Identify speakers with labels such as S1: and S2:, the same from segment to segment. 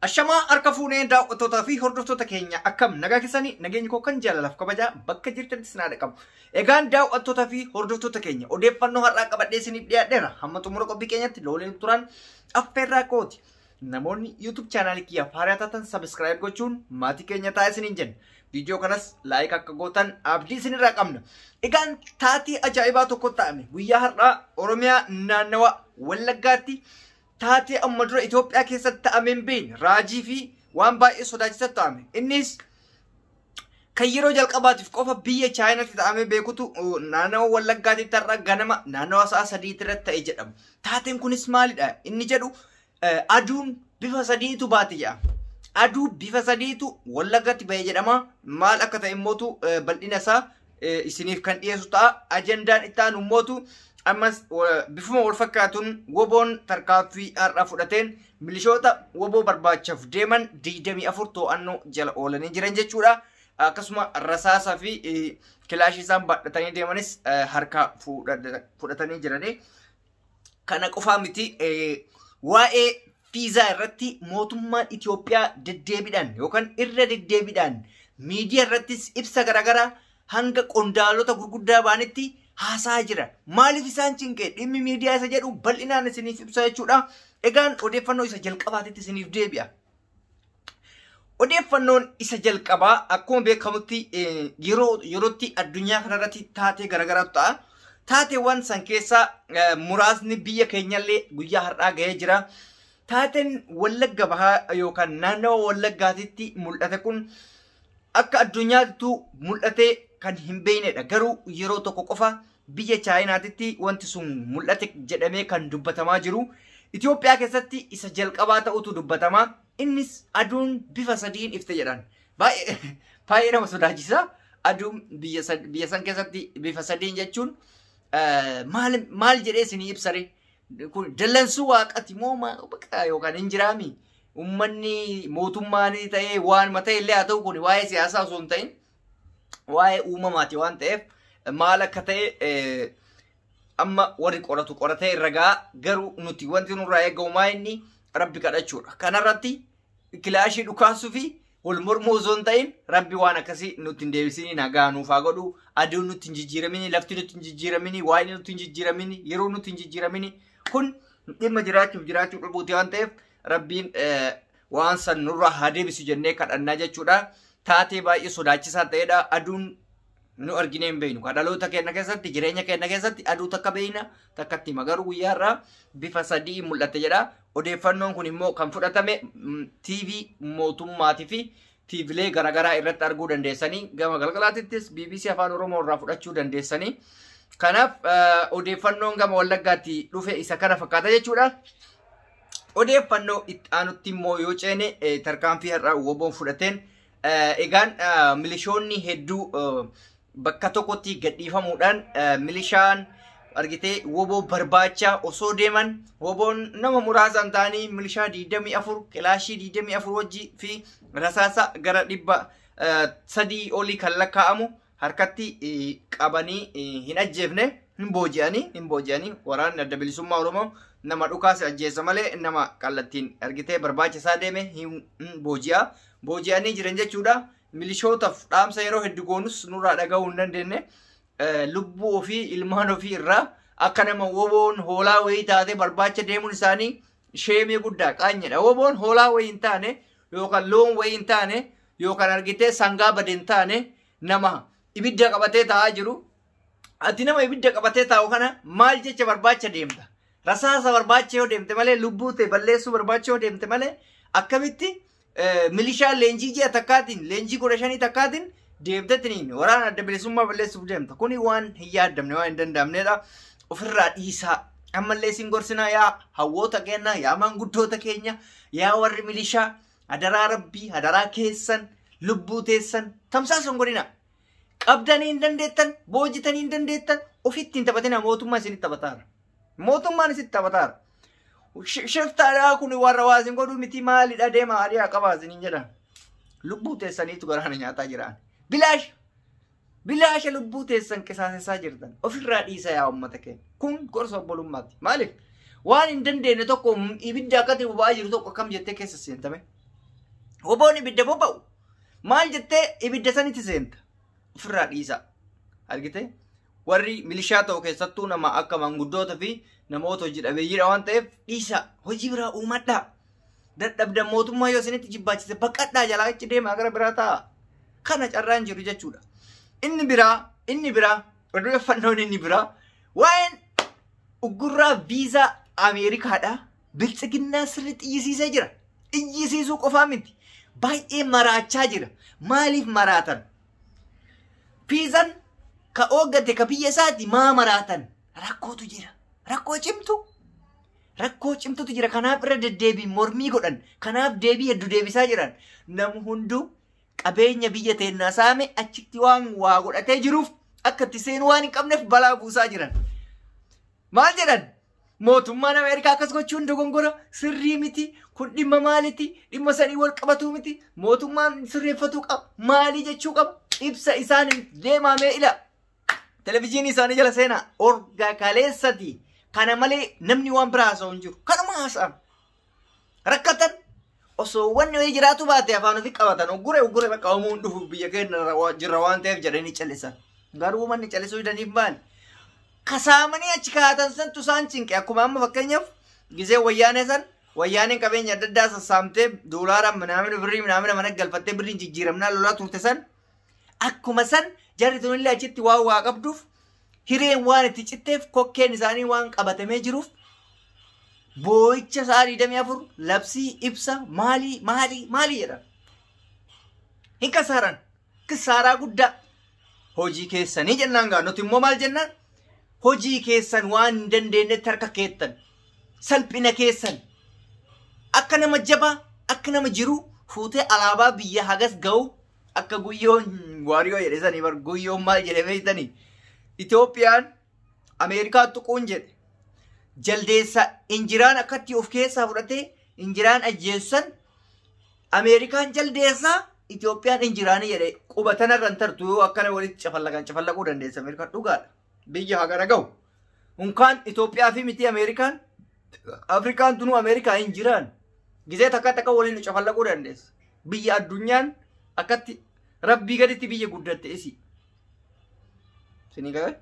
S1: Ashamaa harka fuunee daawwattootaa fi hordoftoota keenya akkam nagaa keessanii nageenyi koo kan jaalalaaf kabajaa bakka jirtanitti sinaa dhaqabu. Egaan daawwattootaa fi hordoftoota keenya odeeffannoo har'aa qabadhee isiniif dhiyaadheera. Hamma xumura qophii keenyatti looliin turan affeerraa kooti. Namoonni YouTube chaanaalii kiyya haaraa taatan subscribe gochuun maatii keenya taa'aa isiniin jenna. Viidiyoo kanas like akka gootan abdii isinirraa qabna. Egaan taatii ajaa'ibaa tokko ta'ame guyyaa har'aa Oromiyaa naannawa Wallaggaatti taatee amma dura Itoophiyaa keessatti ta'ameen beekne raajii fi waan baay'ee sodaachisaa ta'ame. Innis kan yeroo jalqabaatiif qofa biyya Chaayinaatti ta'amee beekutu naannawa Wallaggaatti har'a ganama naannawa sa'a 3 irratti ta'e jedhama. Taateen kunis maalidha? Inni jedhu aduun bifa sadiitu baate jedhama. Aduu bifa sadiitu Wallaggaatti ba'e jedhama. Maal akka ta'e immootu bal'ina isaa isiniif kan dhiyeessu ta'a. Ajandaan itti aanu immootu ammas bifuma wal fakkaatuun woboon tarkaanfii har'a fudhateen milishoota woboo barbaachaaf deeman 24 to'annoo jala oolanii jiran jechuudha. Akkasuma rasaasaa fi kilaashii isaan baadhatanii deemanis harka fudhatanii jiranii. Kana qofaa miti waa'ee fiizaa irratti mootummaan Itoophiyaa deddeebiidhaan yookaan irra deddeebiidhaan miidiyaa irrattis ibsa garaagaraa hanga qondaalota gurguddaa baanitti haasaa jira. Maaliif isaan cinqee dhimmi miidiyaa isa jedhu bal'inaan isiniif ibsa jechuudha. Egaan odeeffannoo isa jalqabaatitti isiniif deebi'a. Odeeffannoon isa jalqabaa akkuma beekamutti yerootti addunyaa kanarratti taatee garaagaraatu ta'a. Taateewwan san keessaa muraasni biyya keenyallee guyyaa har'aa gahee jira. Taateen Wallagga bahaa yookaan naannawa Wallaggaatitti mul'ate kun akka addunyaattu mul'atee kan hin beeknedha. Garuu yeroo tokko qofa biyya Chaayinaatitti wanti sun mul'ate jedhamee kan dubbatamaa jiru. Itoophiyaa keessatti isa jalqabaa ta'utu dubbatamaa. Innis aduun bifa sadiin ifte jedhan. Baay'ee nama sodaachisa. Aduun biyya san keessatti bifa sadiin jechuun maal jedhee isinii ibsare? Kun dallansuu waaqati moo yookaan hin jiraami? Uummanni mootummaanii ta'ee waan mata'e illee haa ta'u kun waa'ee siyaasaa osoo hin ta'in waa'ee uumamaati waan ta'eef maal akka ta'e amma warri qoratu qoratee irra ga'a. Garuu nuti wanti nurraa eegamu inni rabbi kadhachuudha. Kanarratti kilaashii dhukaasuu fi wal mormuu osoo hin ta'in rabbi waan akkasii nutti hin deebisini nagaa nuuf haa godhu. Aduun nutti hin jijjiiramini, lafti nutti hin jijjiiramini, waa'ee nutti hin jijjiiramini, yeroo nutti hin jijjiiramini. Kun dhimma jiraachuu dhabuuti waan ta'eef rabbiin waan san nurraa haa deebisu jennee kadhannaa jechuudha. Taatee baay'ee sodaachisaa ta'edha. Aduun nu arginee hin beeknu. Dhaloota keenya keessatti jireenya keenya keessatti aduu takka beekna takkatti magaruu guyyaa irraa bifa sadii mul'ate jedha. Odeeffannoon kun immoo kan fudhatame TV mootummaatii fi TVlee garaagaraa irratti arguu dandeessanii gama galgalaatittis BBC Afaan Oromoo irraa fudhachuu dandeessanii. Kanaaf odeeffannoon gama Wallaggaatti dhufe isa kana fakkaata jechuudha. Odeeffannoo itti aanutti immoo yoo ceene tarkaanfii har'aa woboon fudhateen egaan milishoonni hedduu bakka tokkotti gadhiifamuudhaan milishaan argitee woboo barbaacha osoo deeman woboon nama muraasaan ta'anii milishaa 24 kilaashii 24 wajji fi rasaasa gara 300 olii kan lakkaa'amu harkatti qabanii hin ajjeefne hin booji'anii waraanni adda bilisummaa Oromoo nama dhukaase ajjeessa malee nama kallattiin argitee barbaachisaa deeme hin booji'a. Booji'anii jiran jechuudha. Milishootaaf dhaamsa yeroo hedduu goonus nurraa dhagahuu hin dandeenye. Lubbuu ofii ilmaan ofii irraa akka nama woboon hoolaa wayii taate barbaacha deemuun isaanii sheemii guddaa qaanyedha. Woboon hoolaa wayii hin taane yookaan loon wayii hin taane yookaan argitee sangaa bade hin taane nama ibidda qabatee taa'aa jiru. Ati nama ibidda qabatee taa'u kana maal jecha barbaacha deemta? Rasaasa barbaacha yoo deemte malee lubbuu ta'e balleessuu barbaacha yoo deemte malee akkamitti milishaan leenjii ji'a takkaatiin leenjii 15 takkaatiin deemteetiniin waraana adda bilisummaa balleessuuf deemta. Kuni waan hin yaaddamne waan hin danda'amnedha. Ofirraa dhiisaa. Ammallee isin gorsinaa yaa hawwoota keenya yaa maanguddoota keenya yaa warri milishaa hadaraa rabbii hadaraa keessan lubbuu teessan tamsaasan godhina. Qabdanii hin dandeettan boojitanii hin dandeettan ofitti hin taphatina mootummaa isinitti taphataara. Mootummaan isinitti taphataara. Shiftaadhaa kun warra waa isin godhu miti maalidha deemaa adiyaa qabaa isiniin jedhan. Lubbuu teessaniitu garaana nyaataa jiran. Bilaasha lubbuu teessan qisaasessaa jirtan. Ofirraa dhiisa yaa uummata keenya. Kun gorsa obbolummaati. Maaliif? Waan hin dandeenye tokko ibidda akkati boba'aa jiru tokko akkam jettee keessa seentame. Woboon ibidda boba'u maal jettee ibidda sanitti seenta ofirraa dhiisa argite warri milishaa ta'u keessattuu nama akka manguddoota fi namoota hojii dhabeeyyiidha waan ta'eef dhiisa hojii biraa uumadhaa dadhabdan mootummaa yoo isinitti jibbaachise baqadhaa jalaa achi deemaa gara biraa ta'a kana carraan jiru jechuudha. Inni biraa odeeffannoon inni biraa waa'een uggurraa viizaa Ameerikaadhaa bilchiginnaa sirriitti iyyisiisee jira. Iyyisiisuu qofaa miti baay'ee maraachaa jira. Maaliif maraatan? Viizaan ka ooggate ka biyya isaati maa maraatan? Rakkootu jira. Rakkoo cimtutu jira. Kanaaf irra deddeebiin mormii godhan. Kanaaf deebii hedduu deebisaa jiran. Nam hunduu qabeenya biyya teennaa saame achitti waan waa godhatee jiruuf akka itti seenu waan hin qabneef balaa buusaa jiran. Maal jedhan? Mootummaan Ameerikaa akkas gochuun dogongora sirrii miti. Kun dhimma maaliti? Dhimma sanii wal qabatu miti. Mootummaan sirreeffatuu qaba. Maalii jechuu qaba? Ibsa isaan deemamee ila. Televiziyoonii isaanii jala seenaa. Orga kaleessati. Kana malee namni waan biraa haasa'u hin jiru. Kanuma haasa'an. Rakkatan. Osoo wanni wayii jiraatu baate afaan ofii qabatan. Uggure bakka oomuun dhufu biyya keenya jirra waan ta'eef jedhanii callisan. Garuu manni callisuu hidhaniif maali? Kasaamanii achi kaatan santu isaan cinqe akkuma amma fakkeenyaaf gisee wayyaanee san wayyaaneen qabeenya adda addaa sassaamtee doolaaraan manaamina birrii manaamina mana galfattee birriin jijjiiramnaa lolaa turte san akkuma san jarri tunillee achitti waa qabduuf hireen waan itti citteef kokkeen isaanii waan qabatamee jiruuf boo'icha sa'a 24 labsii ibsa maalii jedhan. Hin kasaaran kisaaraa guddaa hojii keessanii jennaan gaa nuti immoo maal jennaan? Hojii keessan waan hin dandeenyetti harka keettan salphina keessan akka nama jabaa akka nama jiru fuutee alaabaa biyya hagas ga'u akka guyyoon waariyoo jedhesanii bar guyyoon maal jedhamee hitanii Itoophiyaan Ameerikaa tuquun jedhe jaldeessa injiraan akkatti of keessaa fudhatee injiraan ajjeessan Ameerikaan jaldeessaa Itoophiyaan injiraanii jedhe qubatanarran tartu yoo akkana walitti cafallaquu dandeessa Ameerikaan dhugaadha. Biyya hagara ga'u unkaan Itoophiyaa fi miti Ameerikaan Afrikaan tunuu Ameerikaa hin jiran gisee takka waliin cafallaquu dandeessa. Biyya addunyaan akkatti rabbii gaditti biyya guddatte isi. Sinii gahe?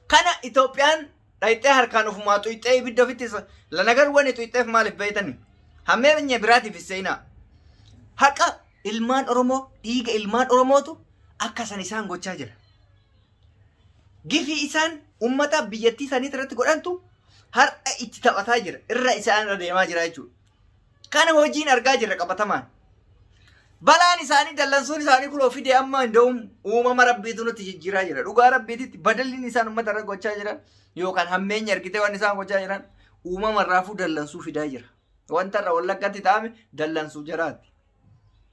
S1: Kana Itoophiyaan dhayxee harkaan ofumaa tuyxee ibidda ofitti lanagar wani tuyxeef maaliif beeytani? Hammeenya biraatiif seenaa. Haqa ilmaan Oromoo dhiiga ilmaan Oromootu akkasan isaan gochaa jira. Gifii isaan ummata biyyattii isaanii irratti godhantu har'a itti taphataa jira. Irra isaan irra deemaa jira jechuudha. Kana hojiin argaa jirra qabatamaan. Balaan isaanii dallansuun isaanii kun ofii amma hunda'uun uumama rabbiitu nutti jijjiiraa jira. Dhugaa rabbiititti badalliin isaan ummata irra gochaa jiran yookaan hammeenya argitee waan isaan gochaa jiran uumama irraafuu dallansuu fidaa jira. Wanta irra wallaggatti ta'ame dallansuu jiraatti.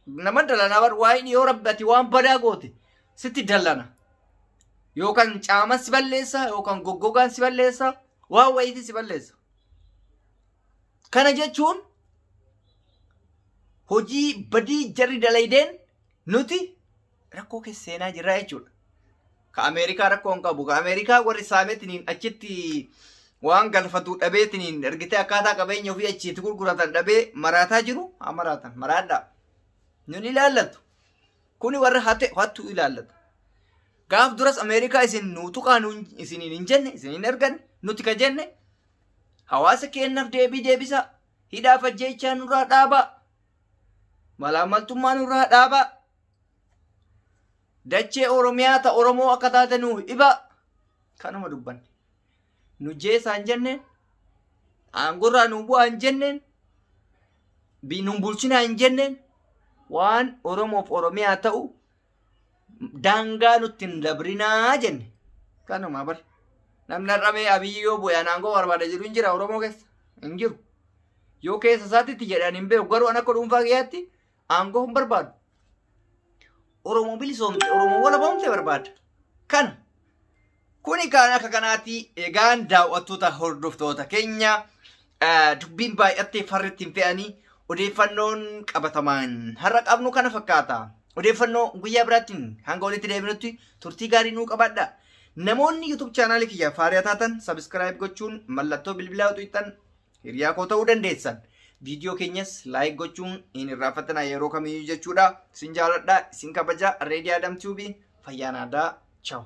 S1: Nama dallanaa bar waa'in yoo rabbati waan badaa goote sitti dallana. Yookaan caama si balleessa yookaan goggogaan si balleessa waan wayiiti si balleessa. Kana jechuun hojii badii jarri dalaydeen nuti rakkoo keessa seenaa jirra jechuudha. Ka Ameerikaa rakkoo hin qabu. Ka Ameerikaa warri saameetiniin achitti waan galfatu dhabeetiniin ergitee akkaataa qabeenya ofii achitti gurguratan dhabee maraataa jiru haa maraatan maraadhaa. Nun ilaallatu. Kuni warra hattu ilaallatu. Gaaf duras Ameerikaa isin nuutuqaa isiniin hin jenne isiniin ergan nuti ka jenne hawaasa keenyaaf deebisa hidhaaf ajjeechaa nurraa dhaabaa malaamaltummaa nurraa dhaabaa dachee Oromiyaa ta Oromoo akka taate nuu ibaa kanuma dubbanne nu jeesaa hin jenneen aangorraa nu bu'aa hin jenneen nu bulchinaa hin jenneen waan Oromoof Oromiyaa ta'u daangaa nutti hin dabrinaa jenne kanuma bar namni har'amee Abiyyi yoo bu'ee aangoo barbaada jiru hin jira Oromoo keessa hin jiru yoo keessa isaatitti jedhan hin beeku garuu akka dhuunfaa kiyyaatti aangoo hin barbaadu Oromoo bilisoomte Oromoo walabamte barbaada kana kuni kan akka kanaatti egaan daawwattoota hordoftoota keenya dubbiin baay'attee farritti hin fe'anii odeeffannoon qabatamaan har'a qabnu kana fakkaata. Odeeffannoo guyyaa biraattiin hanga walitti deebinutti turtii gaarii nuu qabaadha. Namoonni YouTube chaanaalii kiyya faarii taatan subscribe gochuun mallattoo bilbilaa tuqxan hiriyaa koo ta'uu dandeessan. Viidiyoo keenyas laayik gochuun hin irraanfatinaa yeroo kamiyyuu jechuudha. Isin jaaladha, isin kabaja. Reedii Adam Tuubii fayyaa naadaa. Ciao.